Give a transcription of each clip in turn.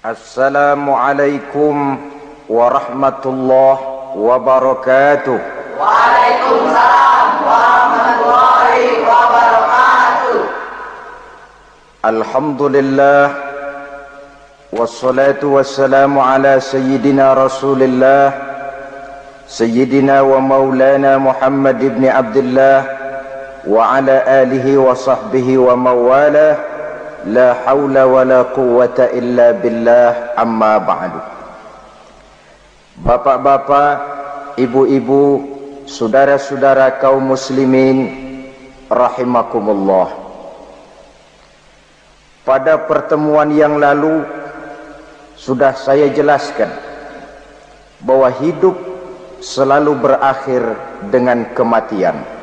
Assalamualaikum warahmatullahi wabarakatuh. Waalaikumsalam warahmatullahi wabarakatuh. Alhamdulillah wassalatu wassalamu ala sayyidina Rasulillah sayyidina wa maulana Muhammad ibn Abdullah wa ala alihi wa sahbihi wa mawalah. La haula wa la quwwata illa billah, amma ba'du. Bapak-bapak, ibu-ibu, saudara-saudara kaum muslimin rahimakumullah. Pada pertemuan yang lalu sudah saya jelaskan bahwa hidup selalu berakhir dengan kematian.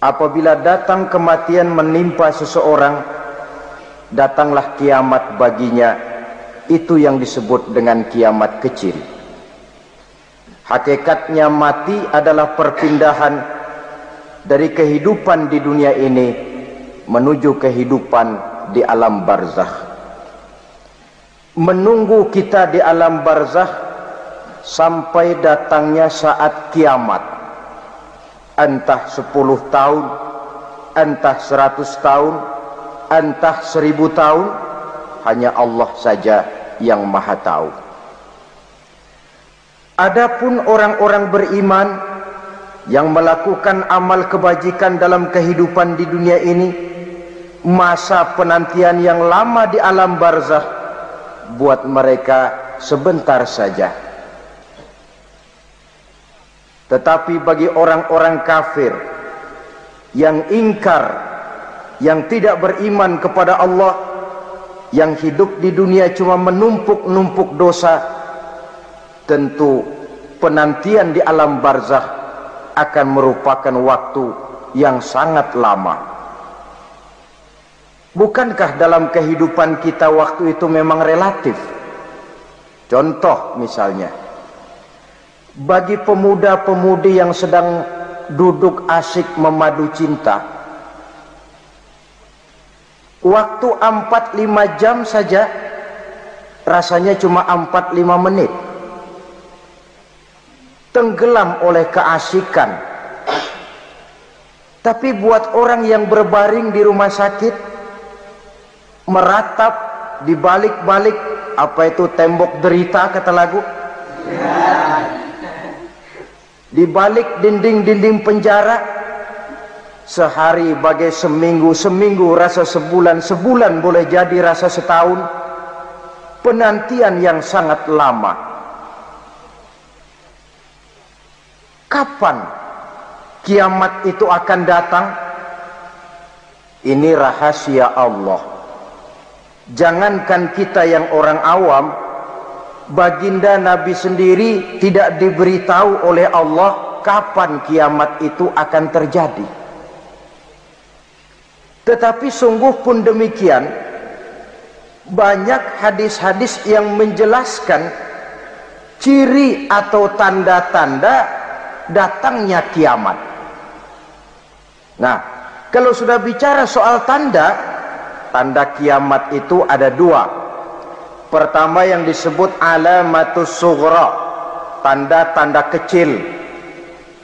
Apabila datang kematian menimpa seseorang, datanglah kiamat baginya. Itu yang disebut dengan kiamat kecil. Hakikatnya mati adalah perpindahan dari kehidupan di dunia ini menuju kehidupan di alam barzakh. Menunggu kita di alam barzakh sampai datangnya saat kiamat. Entah 10 tahun, entah 100 tahun, entah 1000 tahun, hanya Allah saja yang maha tahu. Adapun orang-orang beriman yang melakukan amal kebajikan dalam kehidupan di dunia ini, masa penantian yang lama di alam barzakh buat mereka sebentar saja. Tetapi bagi orang-orang kafir yang ingkar, yang tidak beriman kepada Allah, yang hidup di dunia cuma menumpuk-numpuk dosa, tentu penantian di alam barzakh akan merupakan waktu yang sangat lama. Bukankah dalam kehidupan kita waktu itu memang relatif? Contoh misalnya, bagi pemuda-pemudi yang sedang duduk asyik memadu cinta, waktu 4-5 jam saja rasanya cuma 4-5 menit, tenggelam oleh keasikan. Tapi buat orang yang berbaring di rumah sakit, meratap di balik-balik apa itu tembok derita kata lagu, di balik dinding-dinding penjara, sehari bagai seminggu, seminggu rasa sebulan, sebulan boleh jadi rasa setahun. Penantian yang sangat lama. Kapan kiamat itu akan datang? Ini rahasia Allah. Jangankan kita yang orang awam, baginda Nabi sendiri tidak diberitahu oleh Allah kapan kiamat itu akan terjadi. Tetapi sungguh pun demikian, banyak hadis-hadis yang menjelaskan ciri atau tanda-tanda datangnya kiamat. Nah, kalau sudah bicara soal tanda, tanda kiamat itu ada dua. Pertama yang disebut alamatus sughra, tanda-tanda kecil.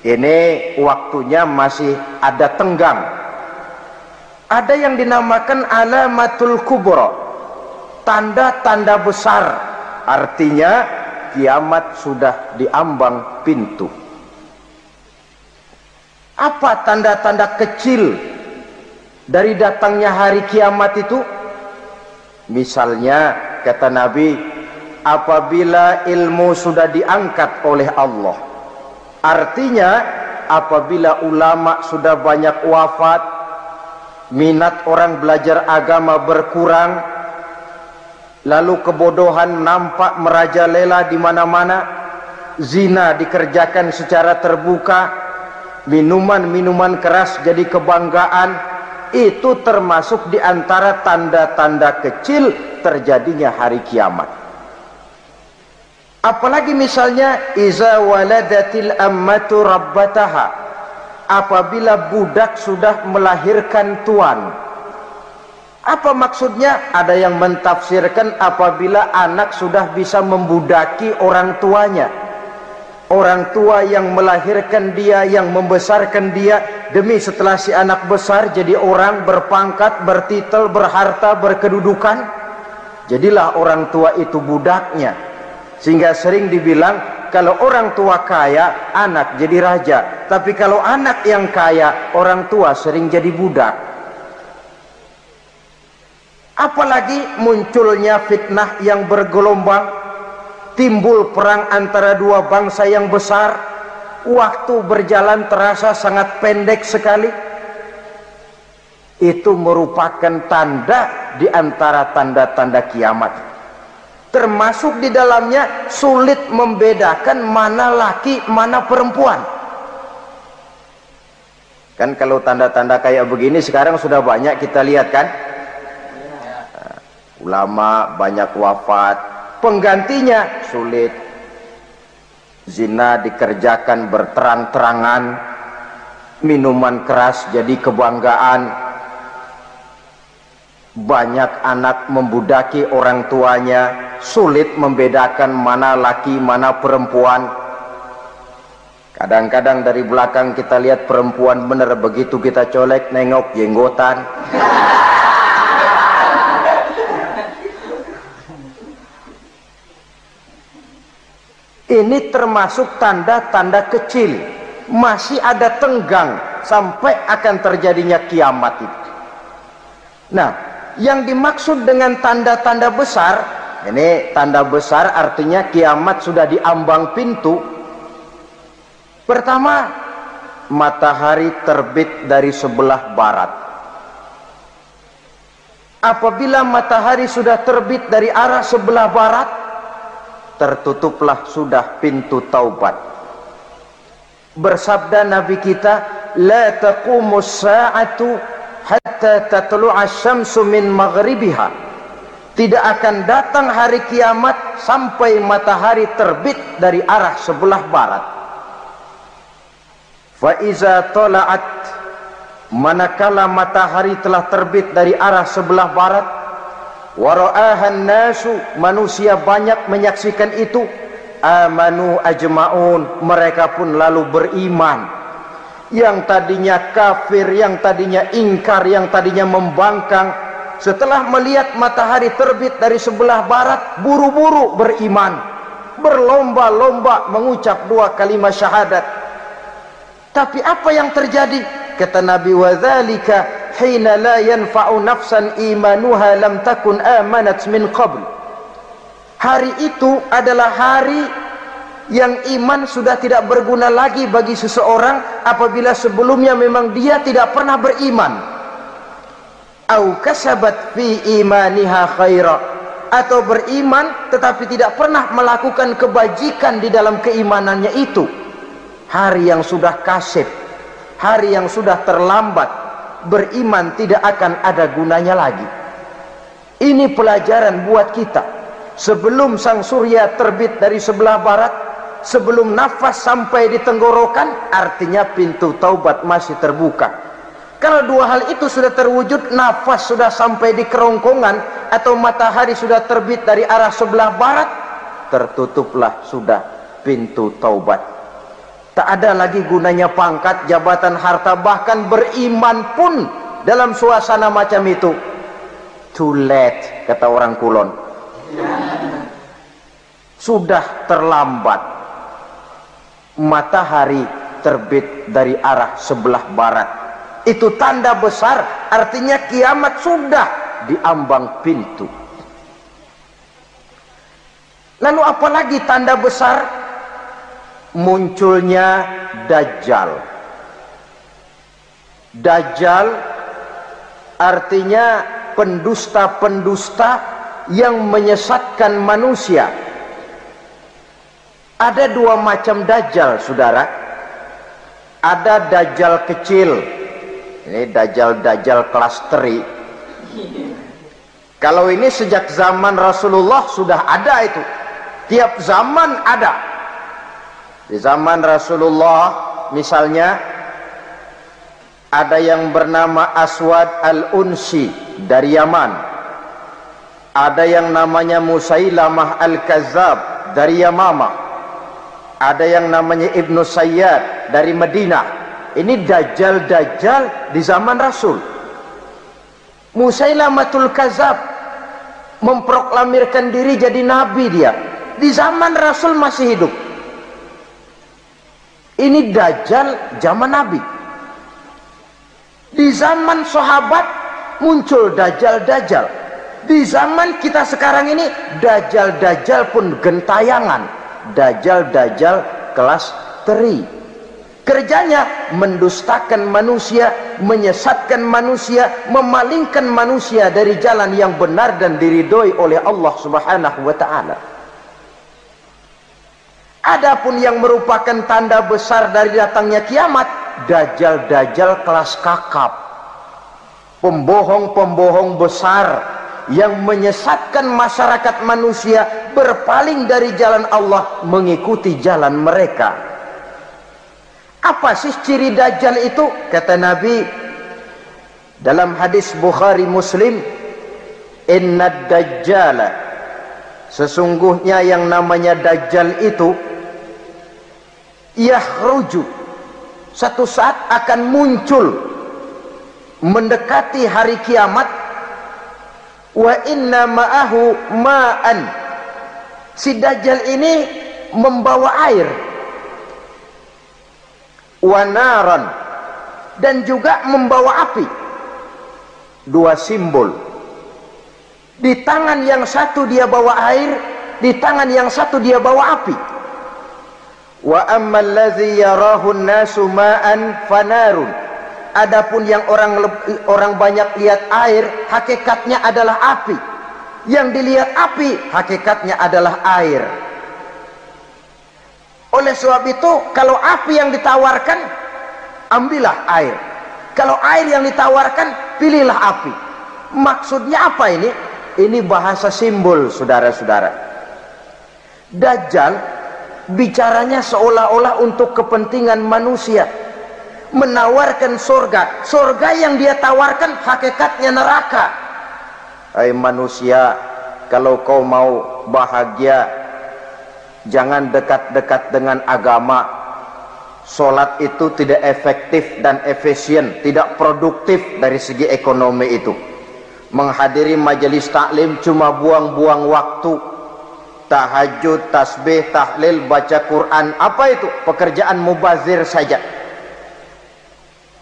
Ini waktunya masih ada tenggang. Ada yang dinamakan alamatul kubra, tanda-tanda besar. Artinya kiamat sudah diambang pintu. Apa tanda-tanda kecil dari datangnya hari kiamat itu? Misalnya kata Nabi, apabila ilmu sudah diangkat oleh Allah, artinya apabila ulama sudah banyak wafat, minat orang belajar agama berkurang, lalu kebodohan nampak merajalela di mana-mana, zina dikerjakan secara terbuka, minuman-minuman keras jadi kebanggaan, itu termasuk di antara tanda-tanda kecil terjadinya hari kiamat. Apalagi misalnya iza waladatil ammatu rabbataha, apabila budak sudah melahirkan tuan. Apa maksudnya? Ada yang mentafsirkan apabila anak sudah bisa membudaki orang tuanya. Orang tua yang melahirkan dia, yang membesarkan dia, demi setelah si anak besar jadi orang berpangkat, bertitel, berharta, berkedudukan, jadilah orang tua itu budaknya. Sehingga sering dibilang, kalau orang tua kaya, anak jadi raja. Tapi kalau anak yang kaya, orang tua sering jadi budak. Apalagi munculnya fitnah yang bergelombang, timbul perang antara dua bangsa yang besar, waktu berjalan terasa sangat pendek sekali. Itu merupakan tanda di antara tanda-tanda kiamat. Termasuk di dalamnya sulit membedakan mana laki, mana perempuan. Kan kalau tanda-tanda kayak begini sekarang sudah banyak kita lihat kan? Ulama banyak wafat, penggantinya sulit. Zina dikerjakan berterang-terangan, minuman keras jadi kebanggaan, banyak anak membudaki orang tuanya, sulit membedakan mana laki mana perempuan. Kadang-kadang dari belakang kita lihat perempuan bener, begitu kita colek nengok jenggotan. Ini termasuk tanda-tanda kecil, masih ada tenggang sampai akan terjadinya kiamat itu. Nah, yang dimaksud dengan tanda-tanda besar, ini tanda besar artinya kiamat sudah di ambang pintu. Pertama, matahari terbit dari sebelah barat. Apabila matahari sudah terbit dari arah sebelah barat, tertutuplah sudah pintu taubat. Bersabda Nabi kita, la taqumus sa'atu hatta tatlu'a syamsu min maghribiha. Tidak akan datang hari kiamat sampai matahari terbit dari arah sebelah barat. Fa iza tala'at, manakala matahari telah terbit dari arah sebelah barat, wara'ahan nasu, manusia banyak menyaksikan itu, amanu ajma'un, mereka pun lalu beriman. Yang tadinya kafir, yang tadinya ingkar, yang tadinya membangkang, setelah melihat matahari terbit dari sebelah barat, buru-buru beriman, berlomba-lomba mengucap dua kalimat syahadat. Tapi apa yang terjadi? Kata Nabi, wadzalika hina la yanfa'u nafsan imanuha lam takun amanat min qabl. Hari itu adalah hari yang iman sudah tidak berguna lagi bagi seseorang apabila sebelumnya memang dia tidak pernah beriman. Au kasabat fi imaniha khaira, atau beriman tetapi tidak pernah melakukan kebajikan di dalam keimanannya itu. Hari yang sudah kasib, hari yang sudah terlambat, beriman tidak akan ada gunanya lagi. Ini pelajaran buat kita. Sebelum sang surya terbit dari sebelah barat, sebelum nafas sampai di tenggorokan, artinya pintu taubat masih terbuka. Kalau dua hal itu sudah terwujud, nafas sudah sampai di kerongkongan atau matahari sudah terbit dari arah sebelah barat, tertutuplah sudah pintu taubat. Tak ada lagi gunanya pangkat, jabatan, harta, bahkan beriman pun dalam suasana macam itu too late, kata orang Kulon. Sudah terlambat. Matahari terbit dari arah sebelah barat, itu tanda besar, artinya kiamat sudah di ambang pintu. Lalu apalagi tanda besar? Munculnya Dajjal. Dajjal artinya pendusta-pendusta yang menyesatkan manusia. Ada dua macam Dajjal, saudara. Ada Dajjal kecil, ini Dajjal kelas teri. Kalau ini sejak zaman Rasulullah sudah ada itu, tiap zaman ada. Di zaman Rasulullah misalnya ada yang bernama Aswad al-Unsi, dari Yaman. Ada yang namanya Musailamah Al-Kazzab dari Yamama. Ada yang namanya Ibnu Sayyad dari Madinah. Ini dajjal-dajjal di zaman Rasul. Musailamatul Kazzab memproklamirkan diri jadi nabi dia. Di zaman Rasul masih hidup. Ini dajjal zaman Nabi. Di zaman sahabat muncul dajjal-dajjal. Di zaman kita sekarang ini dajjal-dajjal pun gentayangan. Dajjal-dajjal kelas teri. Kerjanya mendustakan manusia, menyesatkan manusia, memalingkan manusia dari jalan yang benar dan diridhoi oleh Allah Subhanahu wa taala. Adapun yang merupakan tanda besar dari datangnya kiamat, dajjal-dajjal kelas kakap, pembohong-pembohong besar yang menyesatkan masyarakat manusia berpaling dari jalan Allah mengikuti jalan mereka. Apa sih ciri dajjal itu? Kata Nabi dalam hadis Bukhari Muslim, innad dajjala, sesungguhnya yang namanya dajjal itu yakhruju, satu saat akan muncul mendekati hari kiamat. Wa inna ma'ahu ma'an, si dajjal ini membawa air. Wa naran, dan juga membawa api. Dua simbol. Di tangan yang satu dia bawa air, di tangan yang satu dia bawa api. Wa ammal ladzi yarahu an-nasu ma'an fanarun, adapun yang orang banyak lihat air, hakikatnya adalah api. Yang dilihat api, hakikatnya adalah air. Oleh sebab itu, kalau api yang ditawarkan, ambillah air. Kalau air yang ditawarkan, pilihlah api. Maksudnya apa ini? Ini bahasa simbol, saudara-saudara. Dajjal bicaranya seolah-olah untuk kepentingan manusia, menawarkan surga. Surga yang dia tawarkan hakikatnya neraka. Hai manusia, kalau kau mau bahagia, jangan dekat-dekat dengan agama. Solat itu tidak efektif dan efisien, tidak produktif dari segi ekonomi itu. Menghadiri majelis taklim cuma buang-buang waktu. Tahajud, tasbih, tahlil, baca Quran, apa itu? Pekerjaan mubazir saja.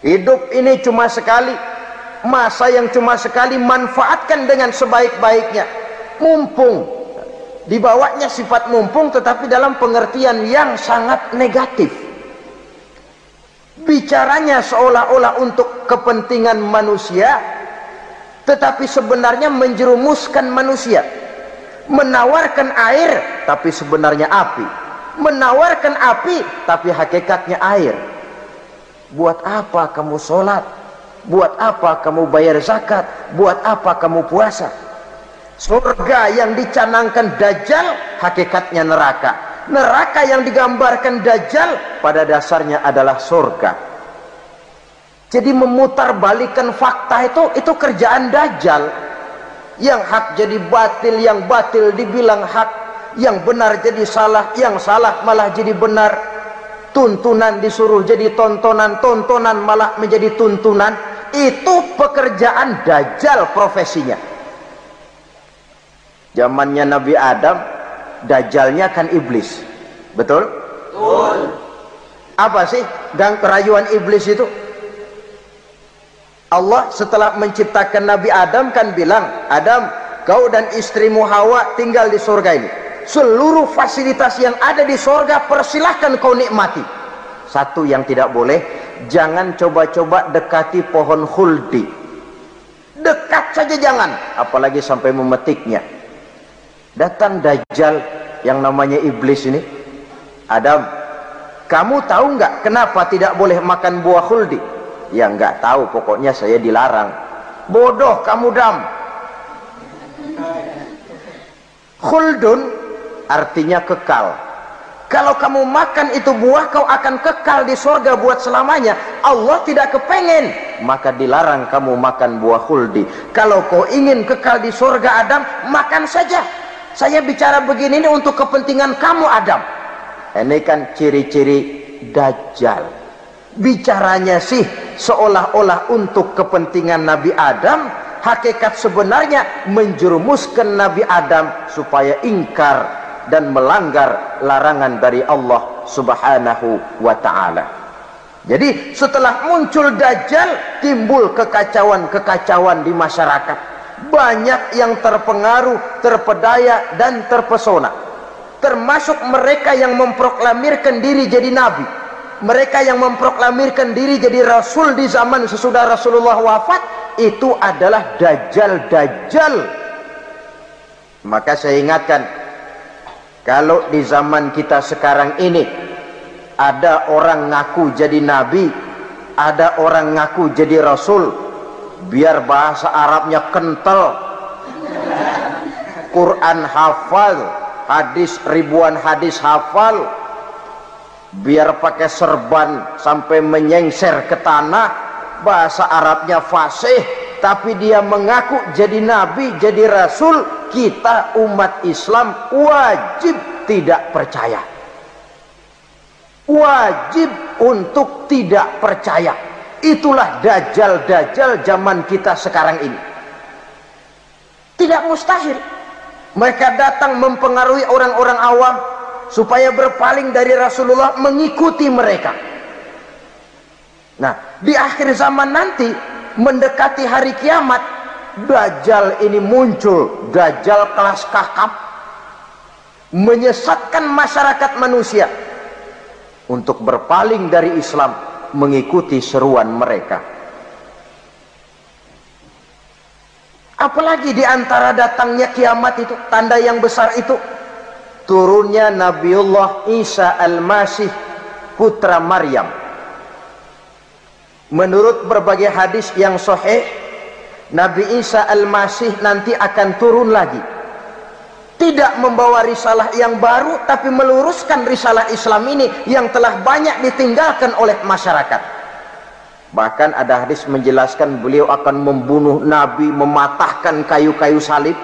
Hidup ini cuma sekali, masa yang cuma sekali, manfaatkan dengan sebaik-baiknya. Mumpung. Dibawanya sifat mumpung, tetapi dalam pengertian yang sangat negatif. Bicaranya seolah-olah untuk kepentingan manusia, tetapi sebenarnya menjerumuskan manusia. Menawarkan air, tapi sebenarnya api. Menawarkan api, tapi hakikatnya air. Buat apa kamu sholat? Buat apa kamu bayar zakat? Buat apa kamu puasa? Surga yang dicanangkan dajjal, hakikatnya neraka. Neraka yang digambarkan dajjal, pada dasarnya adalah surga. Jadi memutarbalikkan fakta itu kerjaan dajjal. Yang hak jadi batil, yang batil dibilang hak, yang benar jadi salah, yang salah malah jadi benar. Tuntunan disuruh jadi tontonan, tontonan malah menjadi tuntunan. Itu pekerjaan dajjal profesinya. Zamannya Nabi Adam, dajjalnya kan iblis. Betul? Betul. Apa sih dan kerayuan iblis itu? Allah setelah menciptakan Nabi Adam kan bilang, Adam, kau dan istrimu Hawa tinggal di surga ini. Seluruh fasilitas yang ada di surga persilahkan kau nikmati. Satu yang tidak boleh, jangan coba-coba dekati pohon khuldi. Dekat saja jangan, apalagi sampai memetiknya. Datang dajjal yang namanya iblis ini. Adam, kamu tahu nggak kenapa tidak boleh makan buah khuldi? Ya nggak tahu, pokoknya saya dilarang. Bodoh kamu, Dam. Khuldun artinya kekal. Kalau kamu makan itu buah, kau akan kekal di surga buat selamanya. Allah tidak kepengen maka dilarang kamu makan buah khuldi. Kalau kau ingin kekal di surga Adam, makan saja. Saya bicara begini ini untuk kepentingan kamu Adam. Ini kan ciri-ciri Dajjal. Bicaranya sih seolah-olah untuk kepentingan Nabi Adam, hakikat sebenarnya menjerumuskan Nabi Adam supaya ingkar dan melanggar larangan dari Allah Subhanahu wa ta'ala. Jadi setelah muncul Dajjal, timbul kekacauan-kekacauan di masyarakat. Banyak yang terpengaruh, terpedaya dan terpesona, termasuk mereka yang memproklamirkan diri jadi nabi, mereka yang memproklamirkan diri jadi rasul di zaman sesudah Rasulullah wafat. Itu adalah Dajjal. Maka saya ingatkan, kalau di zaman kita sekarang ini ada orang ngaku jadi nabi, ada orang ngaku jadi rasul, biar bahasa Arabnya kental, Quran hafal, hadis ribuan hadis hafal, biar pakai serban sampai menyengser ke tanah, bahasa Arabnya fasih, tapi dia mengaku jadi nabi, jadi rasul, kita umat Islam wajib tidak percaya. Wajib untuk tidak percaya. Itulah Dajjal zaman kita sekarang ini. Tidak mustahil mereka datang mempengaruhi orang-orang awam supaya berpaling dari Rasulullah, mengikuti mereka. Nah, di akhir zaman nanti, mendekati hari kiamat, Dajjal ini muncul. Dajjal kelas kakap, menyesatkan masyarakat manusia untuk berpaling dari Islam, mengikuti seruan mereka. Apalagi di antara datangnya kiamat itu, tanda yang besar itu, turunnya Nabiullah Isa Al-Masih, putra Maryam. Menurut berbagai hadis yang sahih, Nabi Isa Al-Masih nanti akan turun lagi, tidak membawa risalah yang baru, tapi meluruskan risalah Islam ini yang telah banyak ditinggalkan oleh masyarakat. Bahkan ada hadis menjelaskan beliau akan membunuh Nabi, mematahkan kayu-kayu salib,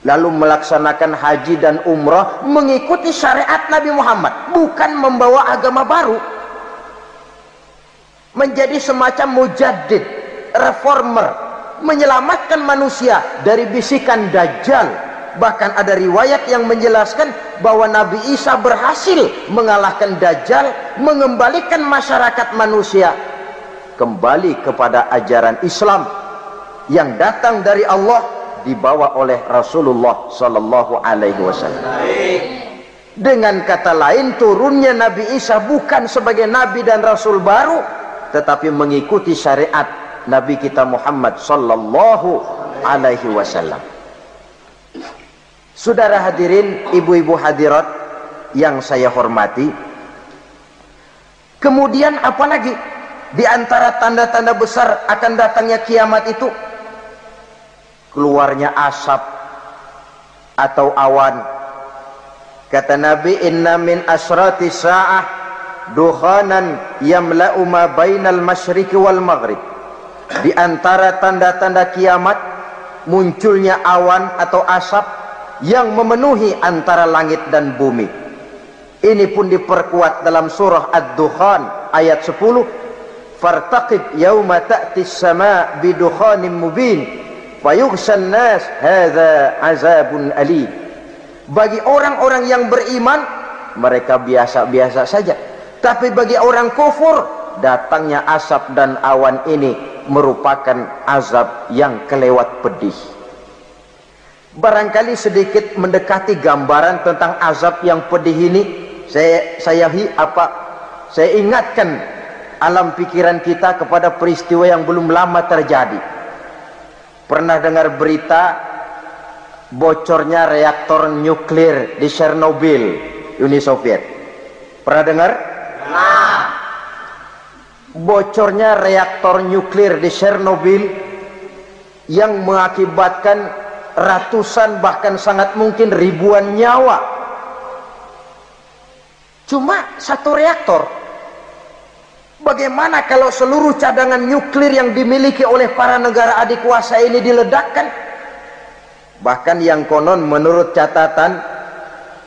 lalu melaksanakan haji dan umrah mengikuti syariat Nabi Muhammad, bukan membawa agama baru. Menjadi semacam mujaddid, reformer, menyelamatkan manusia dari bisikan Dajjal. Bahkan ada riwayat yang menjelaskan bahwa Nabi Isa berhasil mengalahkan Dajjal, mengembalikan masyarakat manusia kembali kepada ajaran Islam yang datang dari Allah, dibawa oleh Rasulullah Sallallahu Alaihi Wasallam. Dengan kata lain, turunnya Nabi Isa bukan sebagai Nabi dan Rasul baru, tetapi mengikuti syariat Nabi kita Muhammad Sallallahu Alaihi Wasallam. Saudara hadirin, ibu-ibu hadirat yang saya hormati, kemudian apalagi di antara tanda-tanda besar akan datangnya kiamat itu? Keluarnya asap atau awan. Kata Nabi, inna min asrati sa'ah dukhanan yamla'u ma bainal masyriqi wal maghrib. Di antara tanda-tanda kiamat, munculnya awan atau asap yang memenuhi antara langit dan bumi. Ini pun diperkuat dalam surah Ad-Dukhan ayat 10, fartaqib yauma ta'tis sama' bidukhanin mubin fayughshan nas hadza azabun alim. Bagi orang-orang yang beriman, mereka biasa-biasa saja, tapi bagi orang kufur, datangnya asap dan awan ini merupakan azab yang kelewat pedih. Barangkali sedikit mendekati gambaran tentang azab yang pedih ini, saya ingatkan alam pikiran kita kepada peristiwa yang belum lama terjadi. Pernah dengar berita bocornya reaktor nuklir di Chernobyl, Uni Soviet? Pernah dengar? Nah, bocornya reaktor nuklir di Chernobyl yang mengakibatkan ratusan bahkan sangat mungkin ribuan nyawa. Cuma satu reaktor. Bagaimana kalau seluruh cadangan nuklir yang dimiliki oleh para negara adik kuasa ini diledakkan? Bahkan yang konon menurut catatan,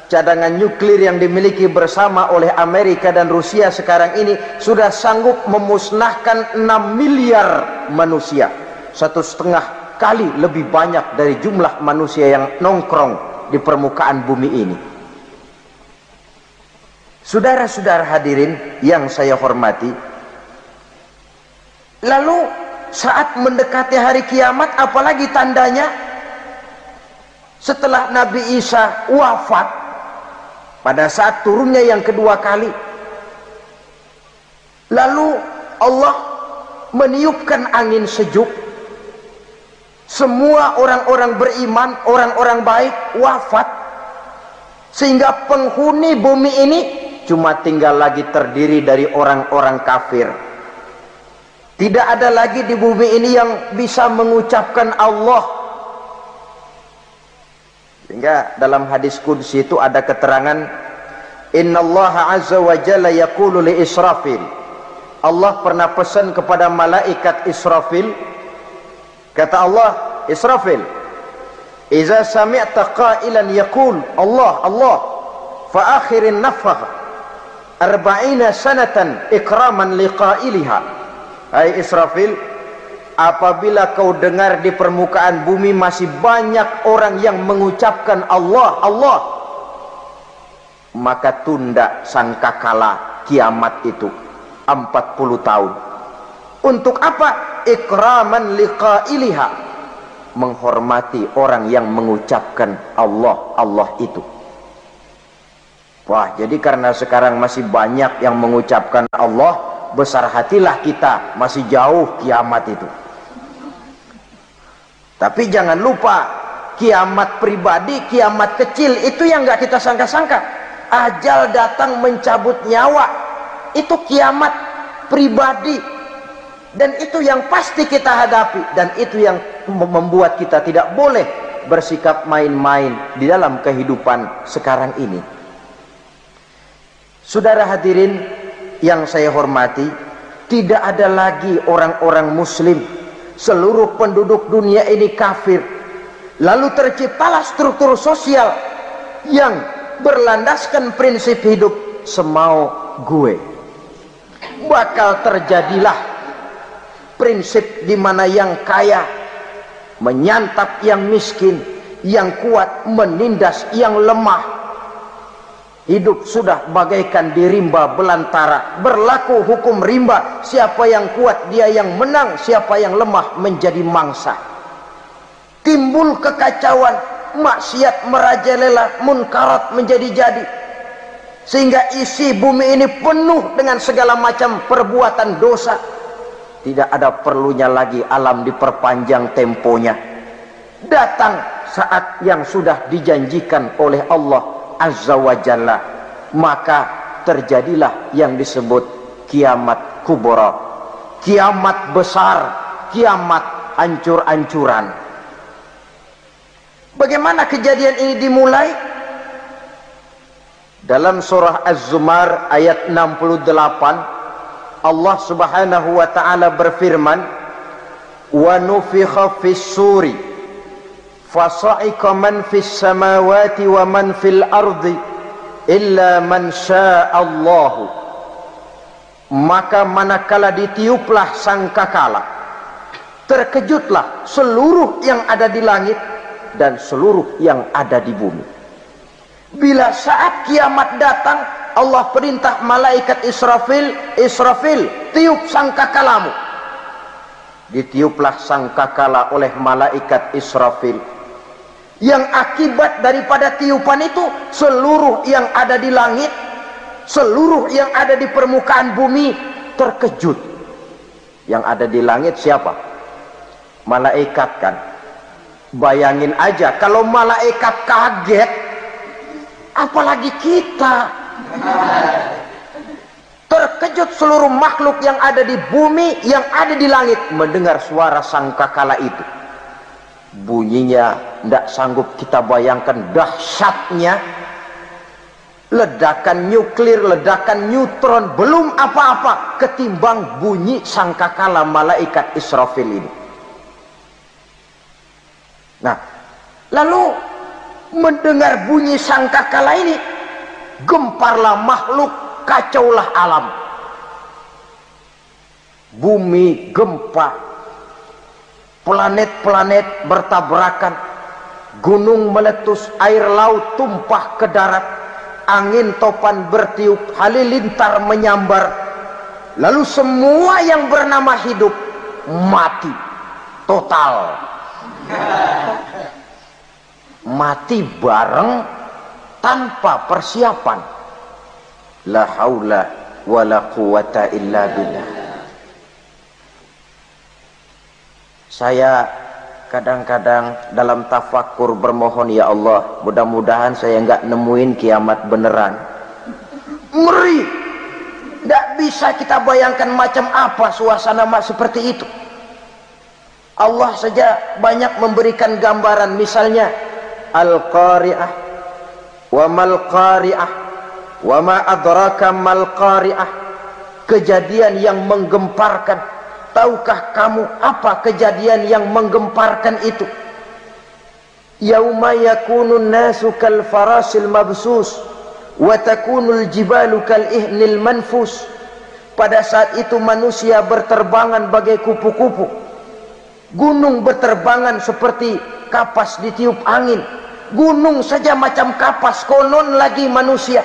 cadangan nuklir yang dimiliki bersama oleh Amerika dan Rusia sekarang ini sudah sanggup memusnahkan 6 miliar manusia, 1,5 kali lebih banyak dari jumlah manusia yang nongkrong di permukaan bumi ini. Saudara-saudara hadirin yang saya hormati, lalu saat mendekati hari kiamat, apalagi tandanya? Setelah Nabi Isa wafat, pada saat turunnya yang kedua kali, lalu Allah meniupkan angin sejuk, semua orang-orang beriman, orang-orang baik wafat, sehingga penghuni bumi ini cuma tinggal lagi terdiri dari orang-orang kafir. Tidak ada lagi di bumi ini yang bisa mengucapkan Allah. Sehingga dalam hadis qudsi itu ada keterangan, innallaha azza wa jalla yaqulu li Israfil. Allah pernah pesan kepada malaikat Israfil, kata Allah, Israfil, iza sami'ta qailan yaqul Allah Allah fa akhirin nafakh 40 sanatan ikraman liqailiha. Hai Israfil, apabila kau dengar di permukaan bumi masih banyak orang yang mengucapkan Allah Allah, maka tunda sangkakala kiamat itu 40 tahun. Untuk apa? Ikraman liqailiha, menghormati orang yang mengucapkan Allah Allah itu. Wah, jadi karena sekarang masih banyak yang mengucapkan Allah, besar hatilah kita, masih jauh kiamat itu. Tapi jangan lupa, kiamat pribadi, kiamat kecil itu yang nggak kita sangka-sangka. Ajal datang mencabut nyawa, itu kiamat pribadi, dan itu yang pasti kita hadapi, dan itu yang membuat kita tidak boleh bersikap main-main di dalam kehidupan sekarang ini. Saudara hadirin yang saya hormati, tidak ada lagi orang-orang muslim. Seluruh penduduk dunia ini kafir. Lalu terciptalah struktur sosial yang berlandaskan prinsip hidup semau gue. Bakal terjadilah prinsip di mana yang kaya menyantap yang miskin, yang kuat menindas yang lemah. Hidup sudah bagaikan di rimba belantara, berlaku hukum rimba, siapa yang kuat dia yang menang, siapa yang lemah menjadi mangsa. Timbul kekacauan, maksiat merajalela, munkarat menjadi-jadi, sehingga isi bumi ini penuh dengan segala macam perbuatan dosa. Tidak ada perlunya lagi alam diperpanjang temponya. Datang saat yang sudah dijanjikan oleh Allah Azza wa Jalla, maka terjadilah yang disebut kiamat kubra, kiamat besar, kiamat ancur-ancuran. Bagaimana kejadian ini dimulai? Dalam surah Az-Zumar ayat 68, Allah Subhanahu wa taala berfirman, wa nufikha fis-suri fasa'iqa man fis samawati wa man fil ardi illa man sya'allahu. Maka manakala ditiuplah sangkakala, terkejutlah seluruh yang ada di langit dan seluruh yang ada di bumi. Bila saat kiamat datang, Allah perintah malaikat Israfil, Israfil, tiup sangkakalamu. Ditiuplah sangkakala oleh malaikat Israfil. Yang akibat daripada tiupan itu, seluruh yang ada di langit, seluruh yang ada di permukaan bumi terkejut. Yang ada di langit siapa? Malaikat kan. Bayangin aja kalau malaikat kaget, apalagi kita. Terkejut seluruh makhluk yang ada di bumi, yang ada di langit mendengar suara sangkakala itu. Bunyinya tidak sanggup kita bayangkan dahsyatnya. ledakan nuklir, ledakan neutron, belum apa-apa ketimbang bunyi sangkakala malaikat Israfil ini. Nah, lalu mendengar bunyi sangkakala ini, gemparlah makhluk, kacaulah alam. Bumi gempa, planet-planet bertabrakan, gunung meletus, air laut tumpah ke darat, angin topan bertiup, halilintar menyambar, lalu semua yang bernama hidup mati total. Mati bareng tanpa persiapan. La haula wala quwata illa billah. Saya kadang-kadang dalam tafakur bermohon, ya Allah, mudah-mudahan saya enggak nemuin kiamat beneran. Ngeri. Tidak bisa kita bayangkan macam apa suasana seperti itu. Allah saja banyak memberikan gambaran, misalnya Al-Qari'ah, wa mal qari'ah, wa ma adraka mal qari'ah. Kejadian yang menggemparkan. Tahukah kamu apa kejadian yang menggemparkan itu? Yauma yakunun nasu kal farasil mabsus wa takunul jibalu kal ihnil manfus. Pada saat itu manusia berterbangan bagai kupu-kupu. Gunung berterbangan seperti kapas ditiup angin. Gunung saja macam kapas, konon lagi manusia.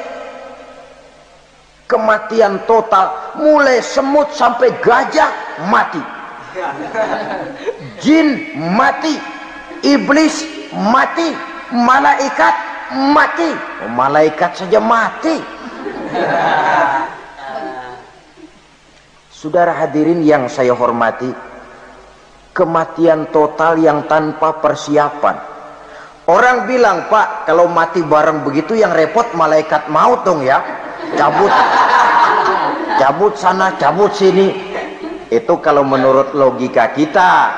Kematian total, mulai semut sampai gajah mati, jin mati, iblis mati, malaikat mati. Malaikat saja mati. Saudara hadirin yang saya hormati, kematian total yang tanpa persiapan. Orang bilang, Pak, kalau mati bareng begitu yang repot malaikat maut dong ya. Cabut sana, cabut sini. Itu kalau menurut logika kita.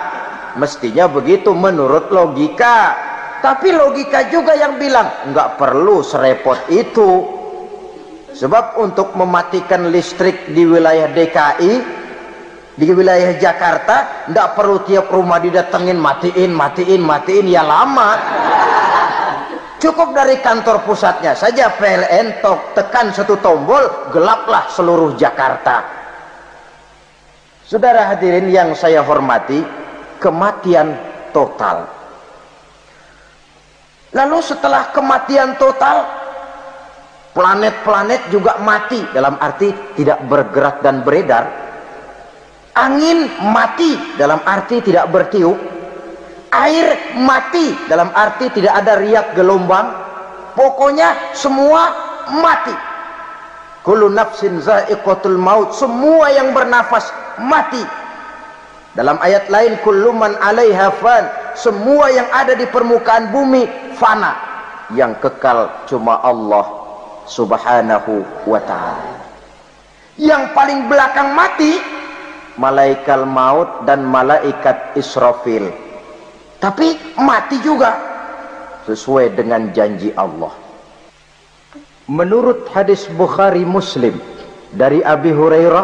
Mestinya begitu menurut logika. Tapi logika juga yang bilang, nggak perlu serepot itu. Sebab untuk mematikan listrik di wilayah DKI, di wilayah Jakarta, tidak perlu tiap rumah didatengin, matiin, ya lama. Cukup dari kantor pusatnya saja PLN, tekan satu tombol, gelaplah seluruh Jakarta. Saudara hadirin yang saya hormati, kematian total. Lalu setelah kematian total, planet-planet juga mati, dalam arti tidak bergerak dan beredar. Angin mati, dalam arti tidak bertiup. Air mati, dalam arti tidak ada riak gelombang. Pokoknya semua mati. Kullu nafsin za'iqatul maut, semua yang bernafas mati. Dalam ayat lain, kullu man 'alaiha fan, semua yang ada di permukaan bumi fana. Yang kekal cuma Allah Subhanahu wa ta'ala. Yang paling belakang mati malaikat maut dan malaikat Israfil. Tapi mati juga sesuai dengan janji Allah. Menurut hadis Bukhari Muslim dari Abi Hurairah,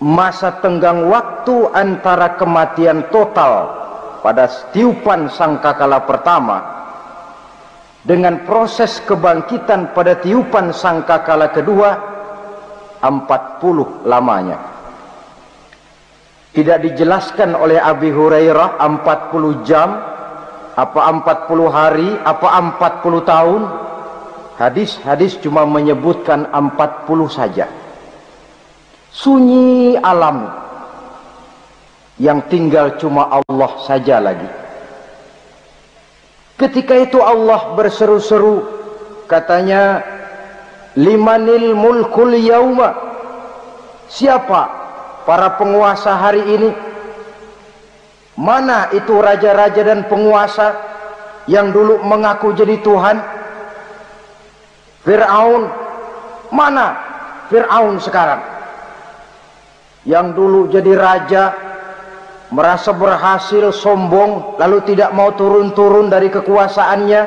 masa tenggang waktu antara kematian total pada tiupan sangkakala pertama dengan proses kebangkitan pada tiupan sangkakala kedua 40 lamanya. Tidak dijelaskan oleh Abi Hurairah 40 jam, apa 40 hari, apa 40 tahun. Hadis-hadis cuma menyebutkan 40 saja. Sunyi alam, yang tinggal cuma Allah saja lagi. Ketika itu Allah berseru-seru, katanya, limanil mulkul yauma, siapa para penguasa hari ini? Mana itu raja-raja dan penguasa yang dulu mengaku jadi Tuhan? Fir'aun. Mana Fir'aun sekarang? Yang dulu jadi raja, merasa berhasil, sombong, lalu tidak mau turun-turun dari kekuasaannya.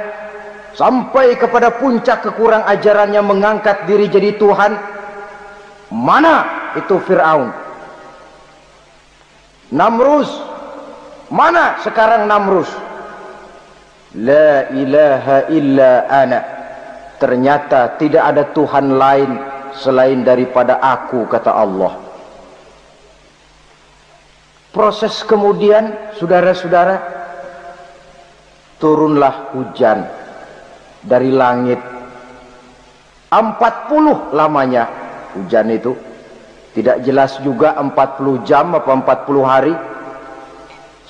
sampai kepada puncak kekurang ajarannya mengangkat diri jadi Tuhan. Mana itu Fir'aun? Namrus, mana sekarang Namrus? La ilaha illa ana. Ternyata tidak ada Tuhan lain selain daripada aku, kata Allah. Proses kemudian, saudara-saudara, turunlah hujan dari langit. 40 lamanya hujan itu. Tidak jelas juga 40 jam apa 40 hari.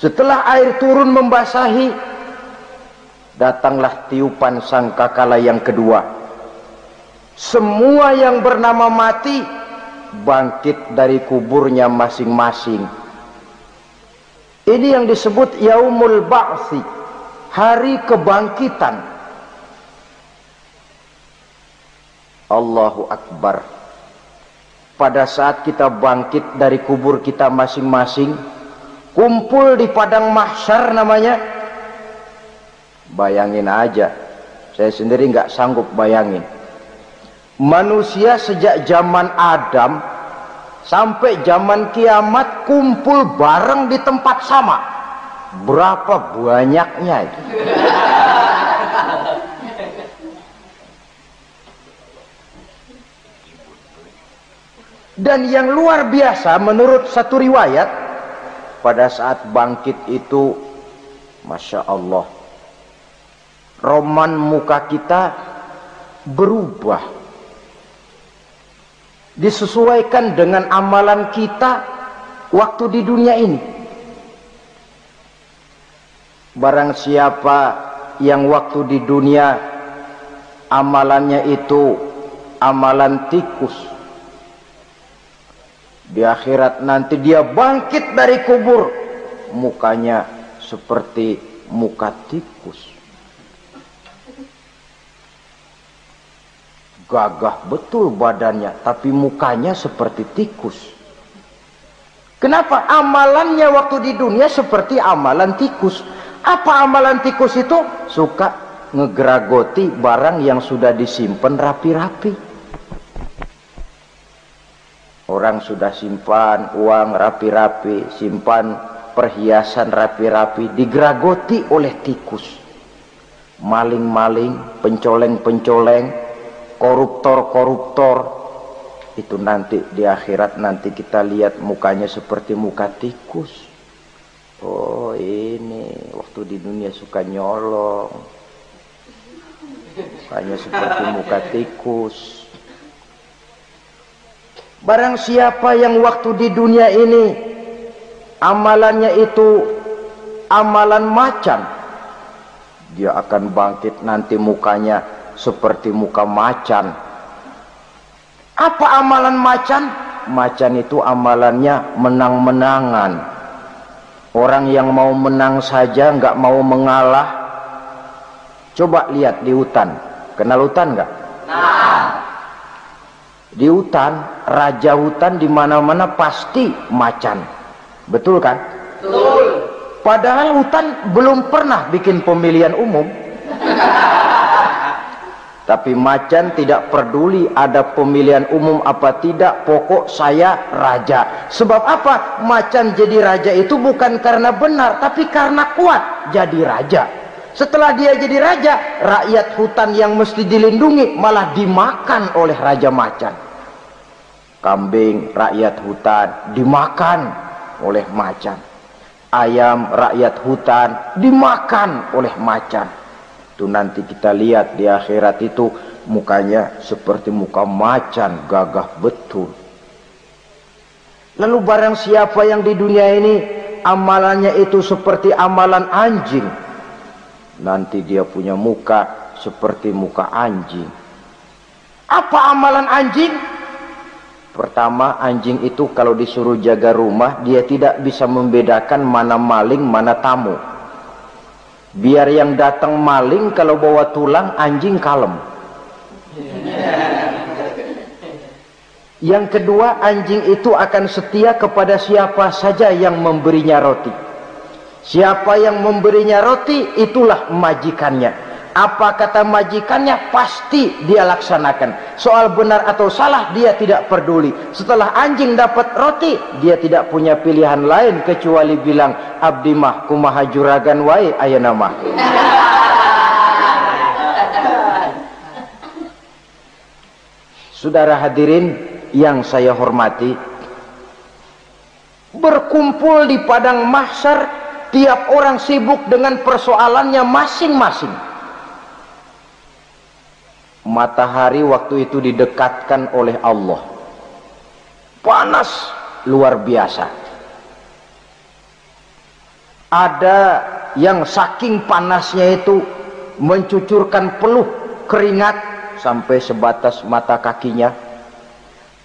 Setelah air turun membasahi, datanglah tiupan sangkakala yang kedua. Semua yang bernama mati bangkit dari kuburnya masing-masing. Ini yang disebut Yaumul Ba'thi, hari kebangkitan. Allahu Akbar. Pada saat kita bangkit dari kubur kita masing-masing, kumpul di padang mahsyar namanya. Bayangin aja, saya sendiri nggak sanggup bayangin. Manusia sejak zaman Adam sampai zaman kiamat kumpul bareng di tempat sama. Berapa banyaknya itu? Dan yang luar biasa menurut satu riwayat, pada saat bangkit itu, Masya Allah, roman muka kita berubah, disesuaikan dengan amalan kita waktu di dunia ini. Barang siapa yang waktu di dunia amalannya itu amalan tikus, di akhirat nanti dia bangkit dari kubur, mukanya seperti muka tikus. Gagah betul badannya, tapi mukanya seperti tikus. Kenapa? Amalannya waktu di dunia seperti amalan tikus. Apa amalan tikus itu? Suka ngegeragoti barang yang sudah disimpan rapi-rapi. Orang sudah simpan uang rapi-rapi, simpan perhiasan rapi-rapi, digeragoti oleh tikus. Maling-maling, pencoleng-pencoleng, koruptor-koruptor, itu nanti di akhirat nanti kita lihat mukanya seperti muka tikus. Oh, ini waktu di dunia suka nyolong, mukanya seperti muka tikus. Barang siapa yang waktu di dunia ini amalannya itu amalan macan, dia akan bangkit nanti mukanya seperti muka macan. Apa amalan macan? Macan itu amalannya menang-menangan. Orang yang mau menang saja nggak mau mengalah. Coba lihat di hutan. Kenal hutan nggak? Nah. Di hutan, raja hutan di mana-mana pasti macan. Betul kan? Betul. Padahal hutan belum pernah bikin pemilihan umum. Tapi macan tidak peduli ada pemilihan umum apa tidak, pokok saya raja. Sebab apa? Macan jadi raja itu bukan karena benar, tapi karena kuat jadi raja. Setelah dia jadi raja, rakyat hutan yang mesti dilindungi malah dimakan oleh raja macan. Kambing rakyat hutan dimakan oleh macan. Ayam rakyat hutan dimakan oleh macan. Itu nanti kita lihat di akhirat itu mukanya seperti muka macan, gagah betul. Lalu barang siapa yang di dunia ini amalannya itu seperti amalan anjing, nanti dia punya muka seperti muka anjing. Apa amalan anjing? Pertama, anjing itu kalau disuruh jaga rumah, dia tidak bisa membedakan mana maling, mana tamu. Biar yang datang maling, kalau bawa tulang, anjing kalem. Yang kedua, anjing itu akan setia kepada siapa saja yang memberinya roti. Siapa yang memberinya roti, itulah majikannya. Apa kata majikannya pasti dia laksanakan. Soal benar atau salah dia tidak peduli. Setelah anjing dapat roti, dia tidak punya pilihan lain kecuali bilang, abdi mah kumaha juragan wae ayeuna mah. Saudara hadirin yang saya hormati, berkumpul di padang mahsyar, tiap orang sibuk dengan persoalannya masing-masing. Matahari waktu itu didekatkan oleh Allah, panas luar biasa. Ada yang saking panasnya itu mencucurkan peluh keringat sampai sebatas mata kakinya.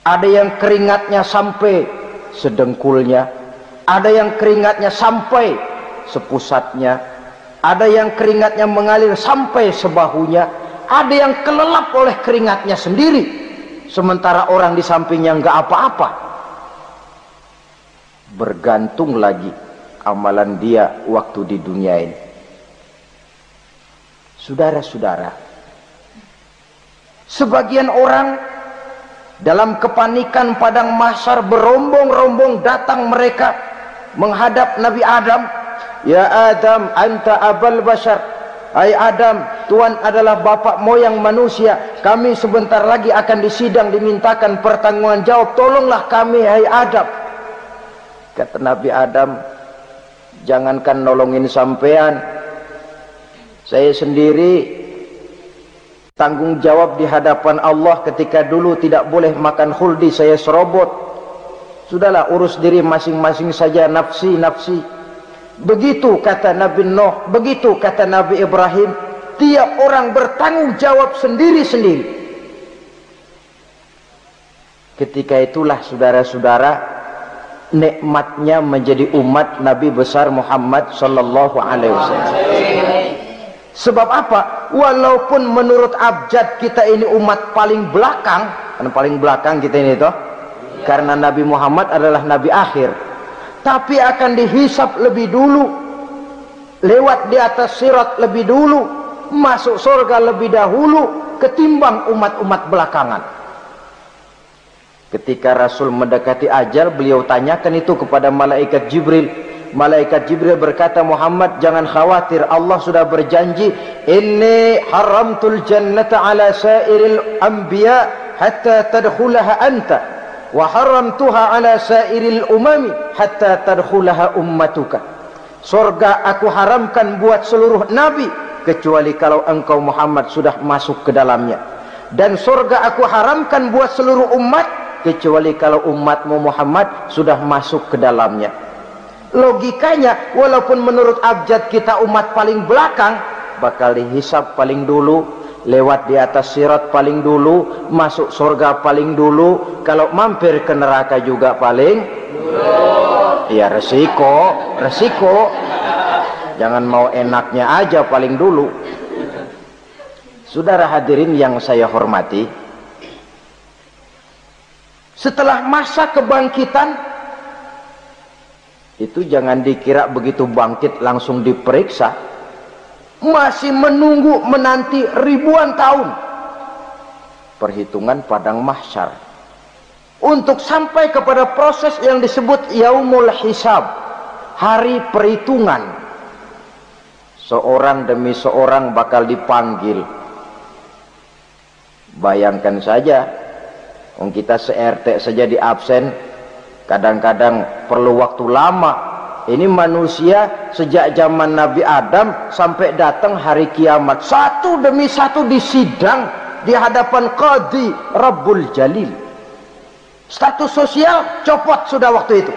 Ada yang keringatnya sampai sedengkulnya, ada yang keringatnya sampai sepusatnya, ada yang keringatnya mengalir sampai sebahunya, ada yang kelelap oleh keringatnya sendiri, sementara orang di sampingnya nggak apa-apa. Bergantung lagi amalan dia waktu di dunia ini. Saudara-saudara, sebagian orang dalam kepanikan padang mahsyar berombong-rombong datang mereka menghadap Nabi Adam. Ya Adam, anta abal bashar. Hai Adam, Tuhan adalah bapak moyang manusia. Kami sebentar lagi akan disidang, dimintakan pertanggungan jawab. Tolonglah kami, hai Adam. Kata Nabi Adam, jangankan nolongin sampean, saya sendiri tanggung jawab di hadapan Allah. Ketika dulu tidak boleh makan khuldi, saya serobot. Sudahlah, urus diri masing-masing saja, nafsi. Begitu kata Nabi Nuh, begitu kata Nabi Ibrahim. Tiap orang bertanggung jawab sendiri-sendiri. Ketika itulah saudara-saudara, nikmatnya menjadi umat Nabi besar Muhammad sallallahu alaihi wasallam. Sebab apa? Walaupun menurut abjad kita ini umat paling belakang, kan paling belakang kita ini toh, karena Nabi Muhammad adalah nabi akhir, tapi akan dihisap lebih dulu, lewat di atas sirat lebih dulu, masuk surga lebih dahulu ketimbang umat-umat belakangan. Ketika Rasul mendekati ajal, beliau tanyakan itu kepada malaikat Jibril. Malaikat Jibril berkata, Muhammad jangan khawatir, Allah sudah berjanji, inni haramtul jannata ala sairil anbiya hatta tadkhulaha anta, wa haramtuha ala sairil umami hatta tadkhulaha ummatuka. Surga aku haramkan buat seluruh nabi kecuali kalau engkau Muhammad sudah masuk ke dalamnya, dan surga aku haramkan buat seluruh umat kecuali kalau umatmu Muhammad sudah masuk ke dalamnya. Logikanya, walaupun menurut abjad kita umat paling belakang, bakal dihisap paling dulu, lewat di atas sirat paling dulu, masuk surga paling dulu, kalau mampir ke neraka juga paling dulu. Ya resiko. Jangan mau enaknya aja paling dulu. Saudara hadirin yang saya hormati, setelah masa kebangkitan itu jangan dikira begitu bangkit langsung diperiksa. Masih menunggu menanti ribuan tahun perhitungan padang mahsyar untuk sampai kepada proses yang disebut yaumul hisab, hari perhitungan. Seorang demi seorang bakal dipanggil. Bayangkan saja, kita se-RT saja di absen, kadang-kadang perlu waktu lama. Ini manusia sejak zaman Nabi Adam sampai datang hari kiamat, satu demi satu disidang di hadapan Qadhi Rabbul Jalil. Status sosial copot sudah waktu itu.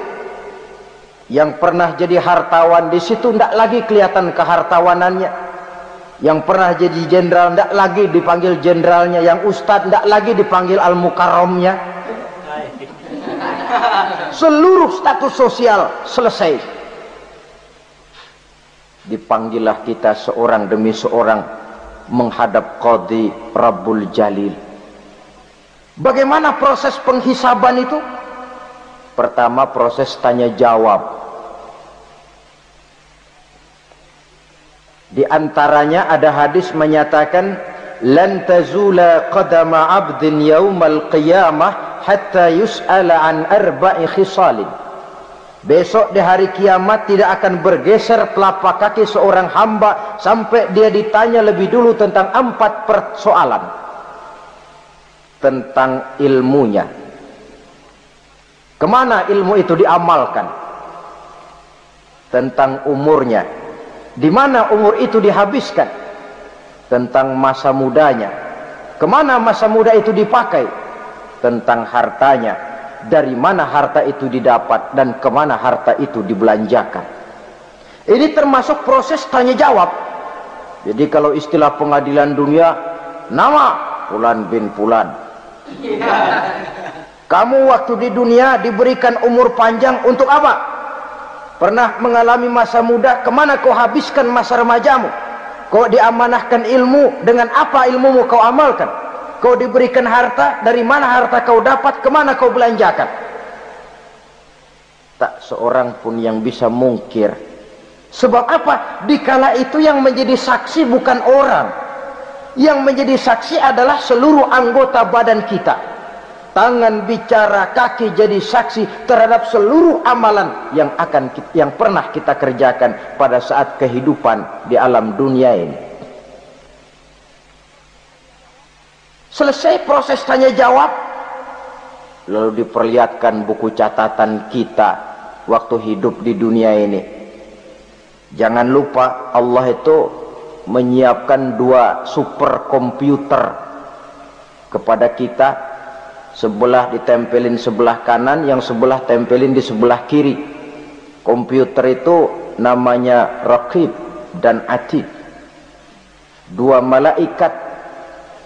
Yang pernah jadi hartawan di situ tidak lagi kelihatan kehartawanannya. Yang pernah jadi jenderal tidak lagi dipanggil jenderalnya. Yang ustadz tidak lagi dipanggil al-mukarramnya. Seluruh status sosial selesai. Dipanggillah kita seorang demi seorang menghadap Qadhi Rabbul Jalil. Bagaimana proses penghisaban itu? Pertama, proses tanya jawab. Di antaranya ada hadis menyatakan, lan tazula qadama 'abdin yaumal qiyamah hatta yus'ala an arba'i khisalin. Besok di hari kiamat tidak akan bergeser telapak kaki seorang hamba sampai dia ditanya lebih dulu tentang 4 persoalan. Tentang ilmunya. Kemana ilmu itu diamalkan? Tentang umurnya. Di mana umur itu dihabiskan? Tentang masa mudanya. Kemana masa muda itu dipakai? Tentang hartanya. Dari mana harta itu didapat dan kemana harta itu dibelanjakan. Ini termasuk proses tanya jawab. Jadi kalau istilah pengadilan dunia, nama Fulan bin Fulan. Kamu waktu di dunia diberikan umur panjang untuk apa? Pernah mengalami masa muda, kemana kau habiskan masa remajamu? Kau diamanahkan ilmu, dengan apa ilmumu kau amalkan? Kau diberikan harta, dari mana harta kau dapat, kemana kau belanjakan? Tak seorang pun yang bisa mungkir. Sebab apa? Dikala itu yang menjadi saksi bukan orang. Yang menjadi saksi adalah seluruh anggota badan kita. Tangan bicara, kaki jadi saksi terhadap seluruh amalan yang pernah kita kerjakan pada saat kehidupan di alam dunia ini. Selesai proses tanya jawab, lalu diperlihatkan buku catatan kita waktu hidup di dunia ini. Jangan lupa Allah itu menyiapkan 2 superkomputer kepada kita. Sebelah ditempelin sebelah kanan, yang sebelah tempelin di sebelah kiri. Komputer itu namanya Raqib dan Atid. 2 malaikat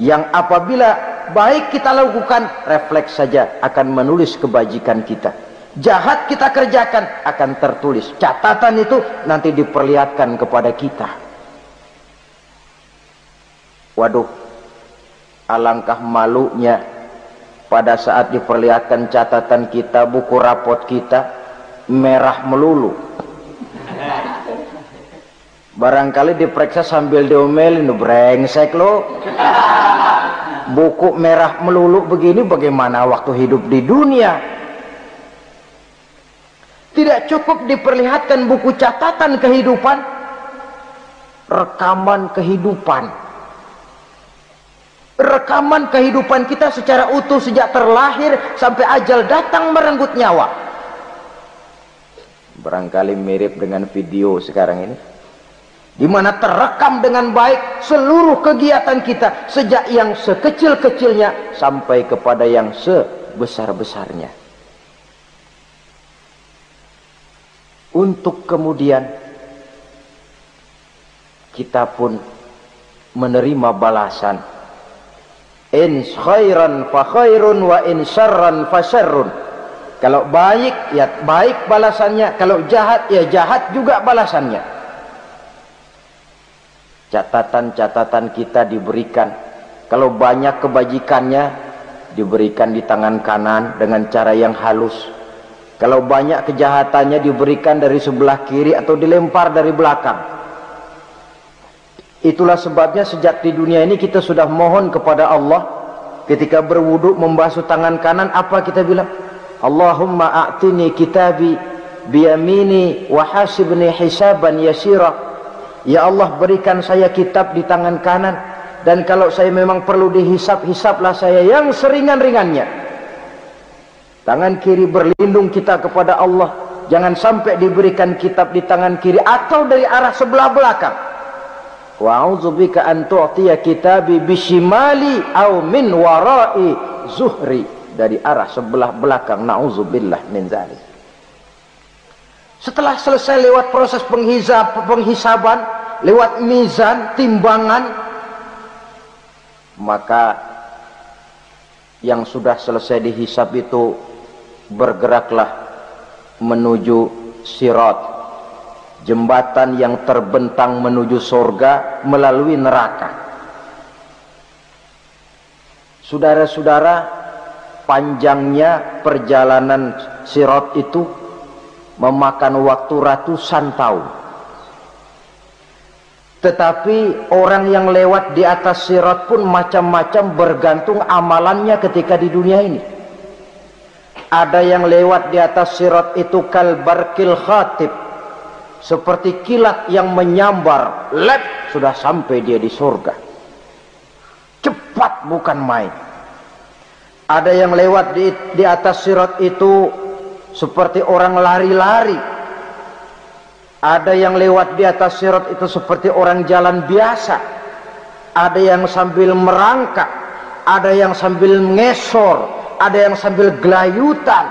yang apabila baik kita lakukan, refleks saja akan menulis kebajikan kita. Jahat kita kerjakan, akan tertulis. Catatan itu nanti diperlihatkan kepada kita. Waduh, alangkah malunya pada saat diperlihatkan catatan kita, buku rapot kita merah melulu. Barangkali diperiksa sambil diomelin, brengsek lo. Buku merah melulu begini, bagaimana waktu hidup di dunia? Tidak cukup diperlihatkan buku catatan kehidupan, rekaman kehidupan. Rekaman kehidupan kita secara utuh sejak terlahir sampai ajal datang merenggut nyawa. Barangkali mirip dengan video sekarang ini, di mana terekam dengan baik seluruh kegiatan kita sejak yang sekecil-kecilnya sampai kepada yang sebesar-besarnya. Untuk kemudian kita pun menerima balasan. In khairan fa khairun wa in syarran fa syarrun. Kalau baik ya baik balasannya, kalau jahat ya jahat juga balasannya. Catatan-catatan kita diberikan. Kalau banyak kebajikannya diberikan di tangan kanan dengan cara yang halus. Kalau banyak kejahatannya diberikan dari sebelah kiri atau dilempar dari belakang. Itulah sebabnya sejak di dunia ini kita sudah mohon kepada Allah. Ketika berwudu membasuh tangan kanan, apa kita bilang? Allahumma a'tini kitabi biyamini wa hasibni hisaban yasira. Ya Allah, berikan saya kitab di tangan kanan, dan kalau saya memang perlu dihisap, hisaplah saya yang seringan-ringannya. Tangan kiri berlindung kita kepada Allah, jangan sampai diberikan kitab di tangan kiri atau dari arah sebelah belakang. Wa a'udzubika an tu'tiya kitabi bishimali aw min wara'i zuhri, dari arah sebelah belakang. Na'udzubillah min dzalik. Setelah selesai lewat proses penghisaban, lewat mizan, timbangan, maka yang sudah selesai dihisab itu bergeraklah menuju sirat, jembatan yang terbentang menuju surga melalui neraka. Saudara-saudara, panjangnya perjalanan sirat itu memakan waktu ratusan tahun. Tetapi orang yang lewat di atas sirat pun macam-macam, bergantung amalannya ketika di dunia ini. Ada yang lewat di atas sirat itu kal barqil khatib, seperti kilat yang menyambar, lep, sudah sampai dia di surga. Cepat bukan main. Ada yang lewat di atas sirat itu seperti orang lari-lari. Ada yang lewat di atas sirat itu seperti orang jalan biasa. Ada yang sambil merangkak, ada yang sambil ngesor, ada yang sambil gelayutan,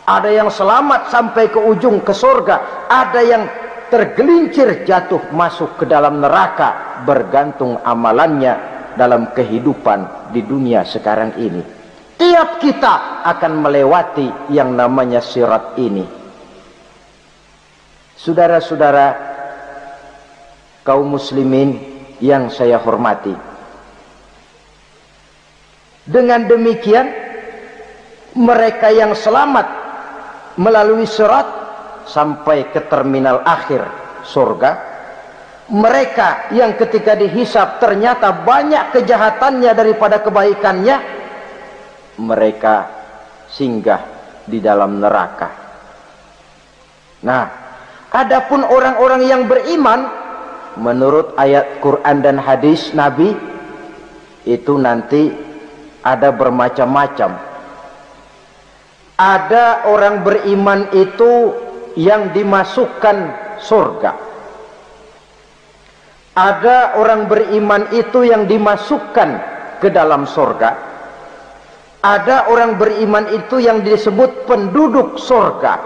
ada yang selamat sampai ke ujung ke surga, ada yang tergelincir jatuh masuk ke dalam neraka, bergantung amalannya dalam kehidupan di dunia sekarang ini. Tiap kita akan melewati yang namanya sirat ini. Saudara-saudara kaum muslimin yang saya hormati, dengan demikian mereka yang selamat melalui sirat sampai ke terminal akhir surga, mereka yang ketika dihisab ternyata banyak kejahatannya daripada kebaikannya, mereka singgah di dalam neraka. Nah, adapun orang-orang yang beriman menurut ayat Quran dan hadis Nabi itu nanti ada bermacam-macam. Ada orang beriman itu yang dimasukkan surga. Ada orang beriman itu yang dimasukkan ke dalam surga. Ada orang beriman itu yang disebut penduduk surga.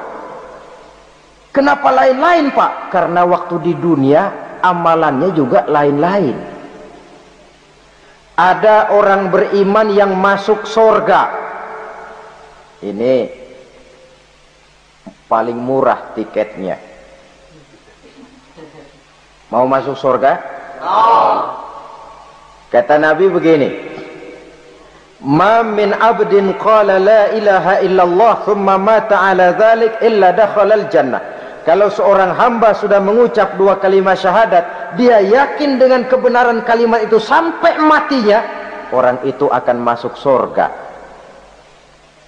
Kenapa lain-lain, Pak? Karena waktu di dunia amalannya juga lain-lain. Ada orang beriman yang masuk surga. Ini paling murah tiketnya. Mau masuk surga? Kata Nabi begini, ma min abdin qala la ilaha illallah thumma mata ala dhalik illa dakhala al-jannah. Kalau seorang hamba sudah mengucap dua kalimat syahadat, dia yakin dengan kebenaran kalimat itu sampai matinya, orang itu akan masuk surga.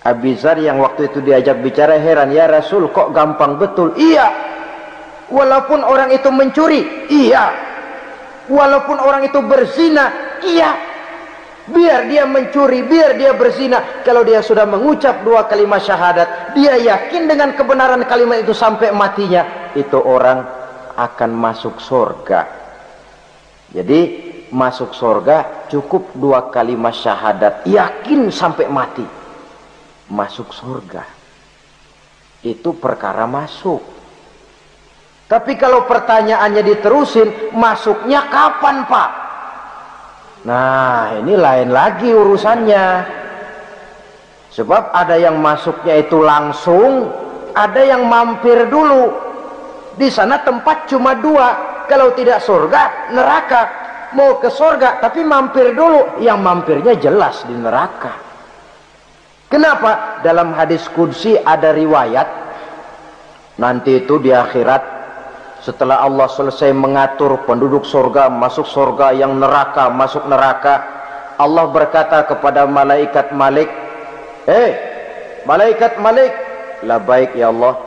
Abi Dzar yang waktu itu diajak bicara heran, ya Rasul kok gampang betul? Iya. Walaupun orang itu mencuri, iya. Walaupun orang itu berzina, iya. Biar dia mencuri, biar dia berzina, kalau dia sudah mengucap dua kalimat syahadat, dia yakin dengan kebenaran kalimat itu sampai matinya, itu orang akan masuk surga. Jadi masuk surga cukup dua kalimat syahadat, yakin sampai mati, masuk surga. Itu perkara masuk. Tapi kalau pertanyaannya diterusin, masuknya kapan, Pak? Nah, ini lain lagi urusannya. Sebab ada yang masuknya itu langsung, ada yang mampir dulu. Di sana tempat cuma dua, kalau tidak surga, neraka. Mau ke surga tapi mampir dulu, yang mampirnya jelas di neraka. Kenapa? Dalam hadis qudsi ada riwayat, nanti itu di akhirat, setelah Allah selesai mengatur penduduk surga masuk surga, yang neraka masuk neraka, Allah berkata kepada malaikat Malik, malaikat Malik, labaik ya Allah,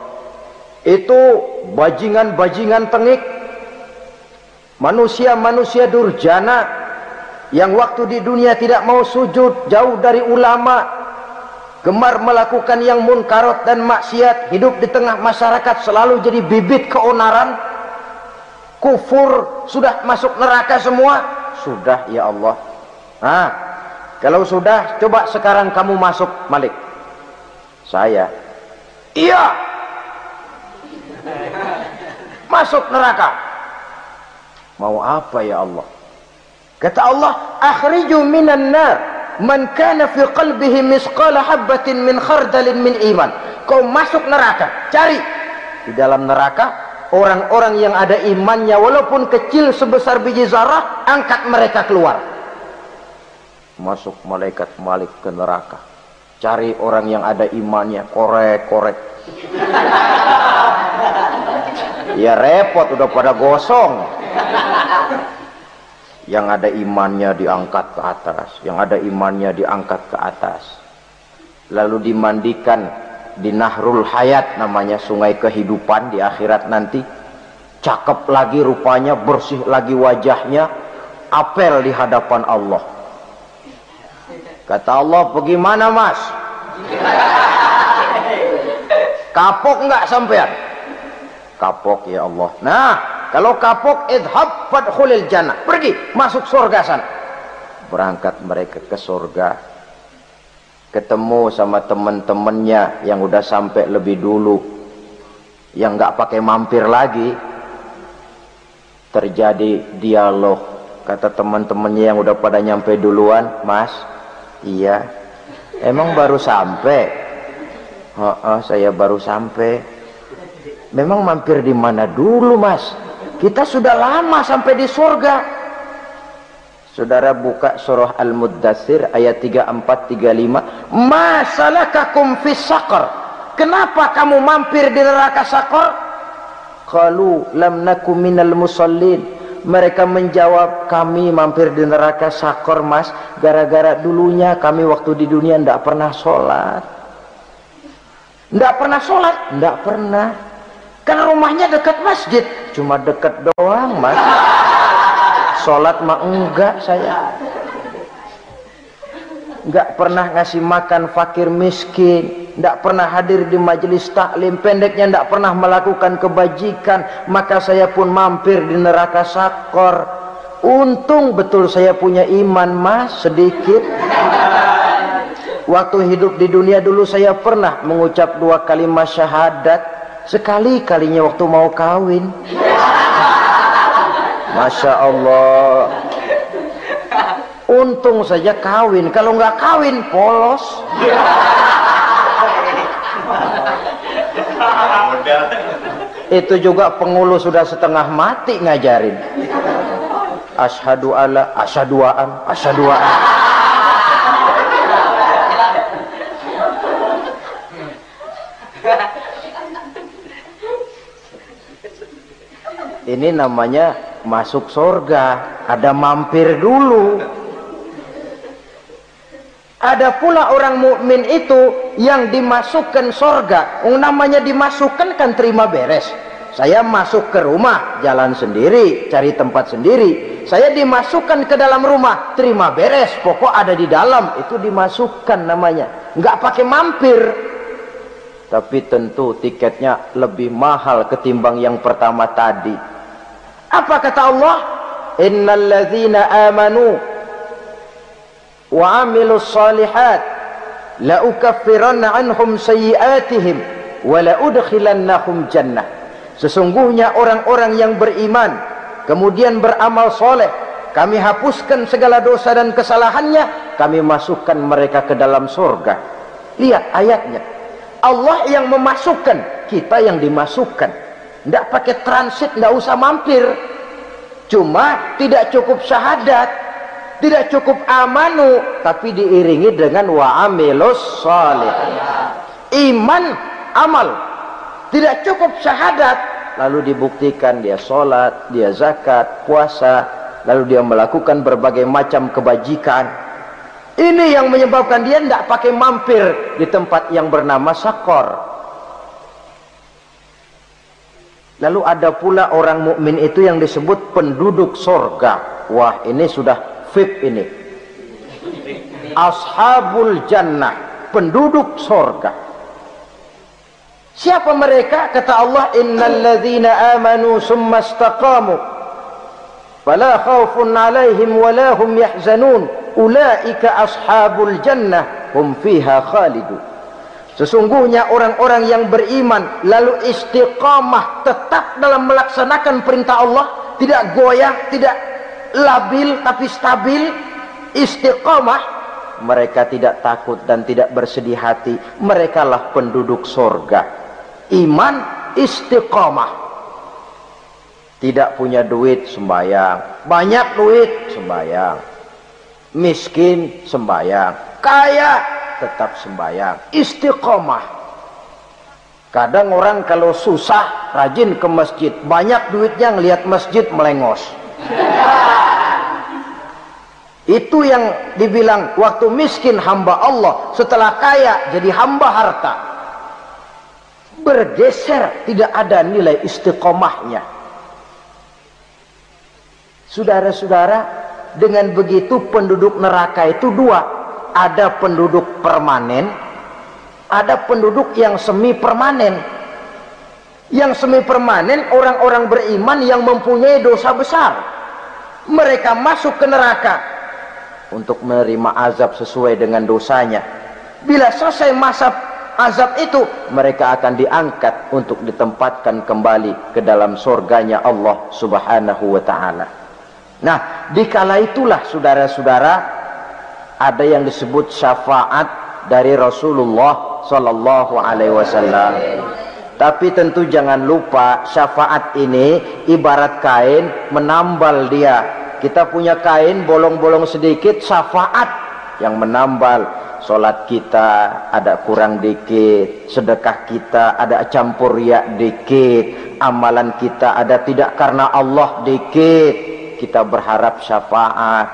itu bajingan-bajingan tengik, manusia-manusia durjana yang waktu di dunia tidak mau sujud, jauh dari ulama, gemar melakukan yang munkarat dan maksiat, hidup di tengah masyarakat selalu jadi bibit keonaran, kufur, sudah masuk neraka semua. Sudah ya Allah. Nah, kalau sudah, coba sekarang kamu masuk, Malik. Saya, iya, masuk neraka. Mau apa ya Allah? Kata Allah, akhriju minan nar man kana fi qalbihi misqala habatin min khardalin min iman. Kau masuk neraka, cari di dalam neraka orang-orang yang ada imannya walaupun kecil sebesar biji zarah, angkat mereka keluar. Masuk malaikat Malik ke neraka, cari orang yang ada imannya, korek-korek. Ya repot, udah pada gosong. Yang ada imannya diangkat ke atas, yang ada imannya diangkat ke atas. Lalu dimandikan di Nahrul Hayat, namanya sungai kehidupan di akhirat nanti. Cakep lagi rupanya, bersih lagi wajahnya, apel di hadapan Allah. Kata Allah, bagaimana mas? Kapok nggak sampean? Kapok ya Allah. Nah, kalau kapok, idhab fadkhulil jannah. Pergi, masuk surga sana. Berangkat mereka ke surga. Ketemu sama teman-temannya yang udah sampai lebih dulu. Yang nggak pakai mampir lagi. Terjadi dialog. Kata teman-temannya yang udah pada nyampe duluan, mas, iya. Emang baru sampai? Oh, saya baru sampai. Memang mampir di mana dulu mas? Kita sudah lama sampai di surga. Saudara buka surah Al-Muddatsir ayat 34-35. Ma salakakum fis saqar? Kenapa kamu mampir di neraka Saqar? Qalu lam naku minal musallin. Mereka menjawab, kami mampir di neraka Saqar mas, gara-gara dulunya kami waktu di dunia tidak pernah sholat. Tidak pernah sholat? Tidak pernah. Kan rumahnya dekat masjid, cuma dekat doang mas. Sholat mah enggak saya. Enggak pernah ngasih makan fakir miskin, enggak pernah hadir di majelis taklim, pendeknya enggak pernah melakukan kebajikan, maka saya pun mampir di neraka Saqar. Untung betul saya punya iman mas, sedikit. Waktu hidup di dunia dulu saya pernah mengucap 2 kalimat syahadat, sekali-kalinya waktu mau kawin. Masya Allah. Untung saja kawin, kalau nggak kawin polos. Itu juga pengulu sudah setengah mati ngajarin. Asyhadu alla, asyaduaan, asyaduaan. Ini namanya masuk surga, ada mampir dulu. Ada pula orang mukmin itu yang dimasukkan surga. Namanya dimasukkan kan terima beres. Saya masuk ke rumah, jalan sendiri, cari tempat sendiri. Saya dimasukkan ke dalam rumah, terima beres, pokok ada di dalam, itu dimasukkan namanya. Nggak pakai mampir. Tapi tentu tiketnya lebih mahal ketimbang yang pertama tadi. Apa kata Allah? Innal ladzina amanu wa amilus salihat la ukaffiranna anhum sayyi'atihim wa la udkhilannahum jannah. Sesungguhnya orang-orang yang beriman kemudian beramal soleh, kami hapuskan segala dosa dan kesalahannya, kami masukkan mereka ke dalam surga. Lihat ayatnya, Allah yang memasukkan, kita yang dimasukkan. Tidak pakai transit, tidak usah mampir. Cuma tidak cukup syahadat, tidak cukup amanu, tapi diiringi dengan wa'amilus salih. Iman, amal. Tidak cukup syahadat, lalu dibuktikan dia sholat, dia zakat, puasa, lalu dia melakukan berbagai macam kebajikan. Ini yang menyebabkan dia tidak pakai mampir di tempat yang bernama Saqar. Lalu ada pula orang mukmin itu yang disebut penduduk surga. Wah, ini sudah VIP ini. Ashabul jannah, penduduk surga. Siapa mereka? Kata Allah, innal ladzina amanu summa istaqamu fala khaufun 'alaihim wala hum yahzanun ulaika ashabul jannah hum fiha khalidun. Sesungguhnya orang-orang yang beriman lalu istiqamah, tetap dalam melaksanakan perintah Allah, tidak goyah, tidak labil tapi stabil, istiqamah, mereka tidak takut dan tidak bersedih hati, merekalah penduduk surga. Iman, istiqamah. Tidak punya duit, sembahyang. Banyak duit, sembahyang. Miskin, sembahyang. Kaya, tetap sembahyang. Istiqamah. Kadang orang kalau susah rajin ke masjid, banyak duitnya ngelihat masjid melengos. Itu yang dibilang waktu miskin hamba Allah, setelah kaya jadi hamba harta. Bergeser, tidak ada nilai istiqomahnya. Saudara-saudara, dengan begitu penduduk neraka itu dua. Ada penduduk permanen, ada penduduk yang semi permanen. Yang semi permanen orang-orang beriman yang mempunyai dosa besar. Mereka masuk ke neraka untuk menerima azab sesuai dengan dosanya. Bila selesai masa azab itu, mereka akan diangkat untuk ditempatkan kembali ke dalam surganya Allah Subhanahu wa ta'ala. Nah, dikala itulah saudara-saudara ada yang disebut syafaat dari Rasulullah Sallallahu Alaihi Wasallam. Tapi tentu jangan lupa syafaat ini ibarat kain menambal dia. Kita punya kain bolong-bolong sedikit, syafaat yang menambal. Solat kita ada kurang dikit, sedekah kita ada campur riak dikit, amalan kita ada tidak karena Allah dikit. Kita berharap syafaat.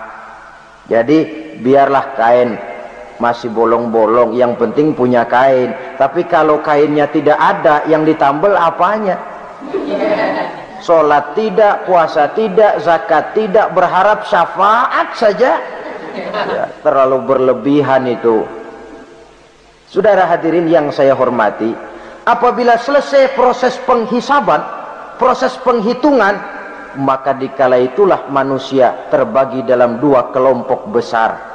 Jadi biarlah kain masih bolong-bolong, yang penting punya kain. Tapi kalau kainnya tidak ada, yang ditambal apanya? Sholat tidak, puasa tidak, zakat tidak, berharap syafaat saja. Ya, terlalu berlebihan itu. Saudara hadirin yang saya hormati, apabila selesai proses penghisaban, proses penghitungan, maka dikala itulah manusia terbagi dalam dua kelompok besar.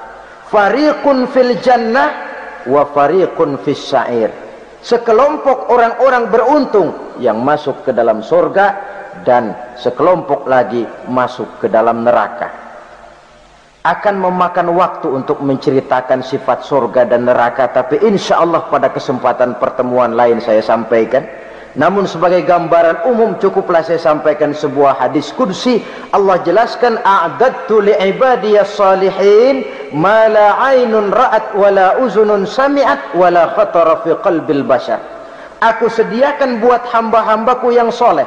Fariqun fil jannah wa fariqun fis sa'ir. Sekelompok orang-orang beruntung yang masuk ke dalam surga, dan sekelompok lagi masuk ke dalam neraka. Akan memakan waktu untuk menceritakan sifat surga dan neraka, tapi insya Allah pada kesempatan pertemuan lain saya sampaikan. Namun sebagai gambaran umum cukuplah saya sampaikan sebuah hadis qudsi. Allah jelaskan, a'dadtu li'ibadiyas salihin ma la 'ainun ra'at wa la uzunun sami'at wa la khatara fi qalbil bashar. Aku sediakan buat hamba-hambaku yang soleh,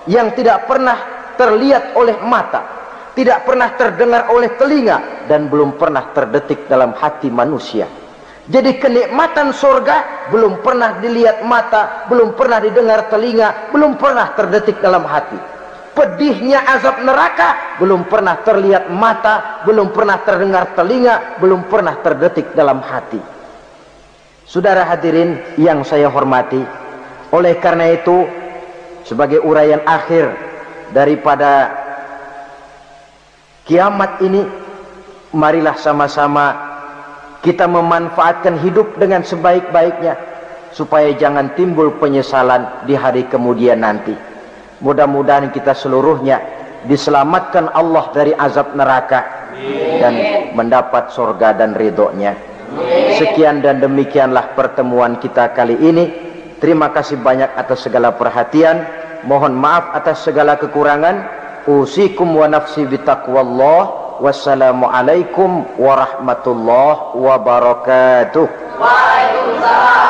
yang tidak pernah terlihat oleh mata, tidak pernah terdengar oleh telinga, dan belum pernah terdetik dalam hati manusia. Jadi kenikmatan surga belum pernah dilihat mata, belum pernah didengar telinga, belum pernah terdetik dalam hati. Pedihnya azab neraka belum pernah terlihat mata, belum pernah terdengar telinga, belum pernah terdetik dalam hati. Saudara hadirin yang saya hormati, oleh karena itu sebagai uraian akhir daripada kiamat ini, marilah sama-sama kita memanfaatkan hidup dengan sebaik-baiknya, supaya jangan timbul penyesalan di hari kemudian nanti. Mudah-mudahan kita seluruhnya diselamatkan Allah dari azab neraka dan mendapat surga dan ridhonya. Sekian dan demikianlah pertemuan kita kali ini. Terima kasih banyak atas segala perhatian. Mohon maaf atas segala kekurangan. Usikum wa nafsi bitaqwallah. Wassalamualaikum warahmatullahi wabarakatuh. Waalaikumsalam.